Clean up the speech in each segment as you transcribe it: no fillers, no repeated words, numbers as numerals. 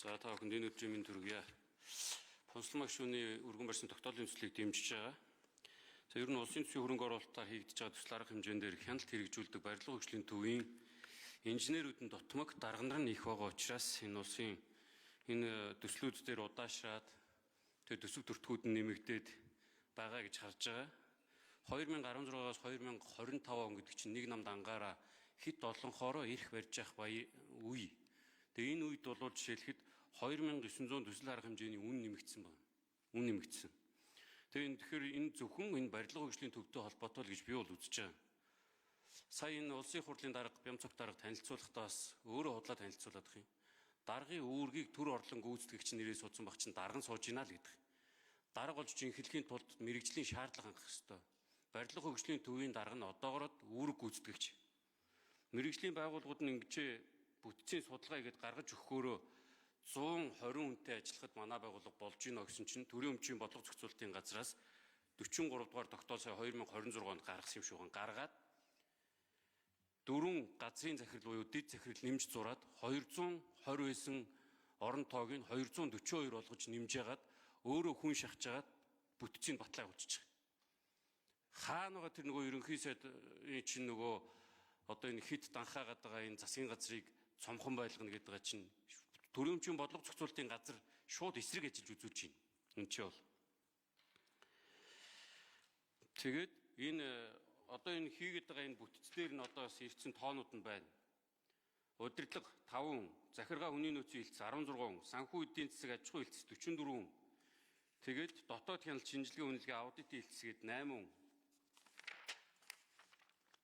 За та бүхэнд энэ өдрийн мэнд хүргье. Пунслмаг шүүний өргөн барьсан тогтоолын төслийг дэмжиж байгаа. За ер нь улсын төсвийн хөрөнгө оруулалтаар хийгдэж байгаа төсөл арга хэмжээндээр хяналт хэрэгжүүлдэг барилга хөгжлийн төвийн инженерүүдийн дутмаг дарга нар нь их байгаа учраас энэ улсын энэ төслүүд дээр удаашраад тэр төсөв төртгүүд нь нэмэгдээд байгаа гэж харж байгаа. 2016-аас 2025 он гэдэг чинь нэг намд ангаараа хит олонхоороо ирэх барьж явах үе. Тэгээ энэ үед бол жишээлхэд 2900 төсөл арга хэмжээний үн нэмэгдсэн байна. Үн нэмэгдсэн. Тэгэхээр энэ зөвхөн энэ барилга хөгжлийн төвтэй холбоотой л гэж би бол үзэж байгаа. Сая энэ улсын хурлын дарга Бямцогт дарга танилцуулахдаа бас өөрөө худлаа танилцуулаад их юм. Даргын үүргийг төр орлон гүйцэтгэгч нэрээ суудсан баг чинь дарга нь сууж ийна л гэдэг. Дарга болж жинхэнэхийн тулд мэрэгжлийн шаардлага хангах ёстой. Барилга хөгжлийн төвийн дарга нь одоогороод үүрэг гүйцэтгэгч. Мэрэгжлийн байгууллагууд нь ингэж бүтцийн судалгаа хийгээд гаргаж өгөхөөрөө 120 хүнтэй ажиллахад манай байгууллага болж гинэ гэсэн чинь төрийн өмчийн бодлого зохицуулалтын газраас 43 дугаар тогтоол сая 2026 онд гаргасан юм шүүгэн гаргаад 4 газрын захирал буюу дэд захирал нэмж зураад 220 байсан орон тоог нь 242 болгож нэмж ягаад өөрөө хүн шахажгаад бүтцийг батлаа явуулчих. Хаана байгаа тэр нөгөө ерөнхий сайдын чинь нөгөө одоо энэ хит данхаагаад байгаа энэ засгийн газрыг цомхон байлгана гэдэг байгаа чинь төрийн өмчийн бодлого зохицуулалтын газар шууд эсрэг ажиллаж үзүүлж байна. Энэ ч бол. Тэгээд энэ одоо энэ хийгээд байгаа энэ бүтцлэр нь одоо бас ирсэн тоонууд нь байна. Удирдлага 5, захиргаа хүний нөөцийн хэлтс 16, санхүү эдийн засаг аж ахуй хэлтс 44, тэгээд дотоод хяналт шинжилгээ үнэлгээ аудитын хэлтсгээд 8,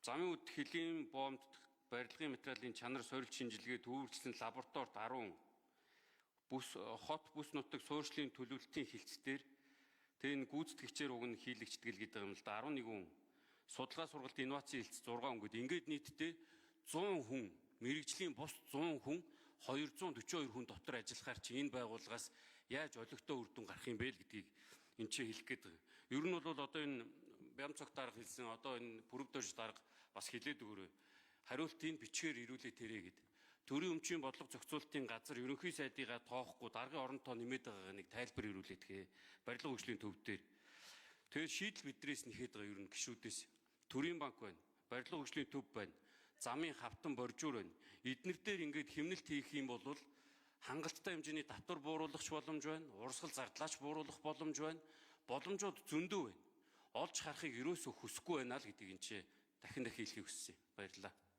замын үд хөлийн боомт барилгын материалын чанар сорилт шинжилгээ төвөөрчлөн лабораторид 10, хот бүс нутаг суурьшлын төлөвлөлтийн хэлтсээр энэ гүйцэтгэгчээр уг нь хийлэгчдэг гэдэг юм л да 11, судалгаа сургалт инновацийн хэлтс 6 өнгөд ингээд нийтдээ 100 хүн мэрэгжлийн бус 100 хүн 242 хүн дотор ажиллахаар чи энэ байгууллагаас яаж олигтой үр дүн гарах юм бэ гэдгийг энэ ч хэлэх гээд байгаа. Ер нь бол одоо энэ Бямцогт дарга хэлсэн одоо энэ Бүрэгдэж дарга бас хэлээд өгөөрэй. Хариултыг бичгээр ирүүлээ тэрэ гэд. Төрийн өмчийн бодлого зохицуулалтын газар ерөнхий сайдыгаа тоохгүй даргын орон тоо нэмээд байгаа нэг тайлбар ирүүлээ тэгэхээр барилга хөгжлийн төв дээр. Тэгээд шийдэл бидрээс нь хэд байгаа ер нь гишүүдээс. Төрийн банк байна, барилга хөгжлийн төв байна, замын хавтан боржуур байна. Эднэр дээр ингээд хэмнэлт хийх юм бол хангалттай хэмжээний татвар бууруулах боломж байна, урсгал зардлаач бууруулах боломж байна, боломжууд зөндөө байна. Олж харахыг ерөөсөө хүсэхгүй байна л гэдгийг энэ дахин хэлхийг хүссэн юм. Баярлалаа.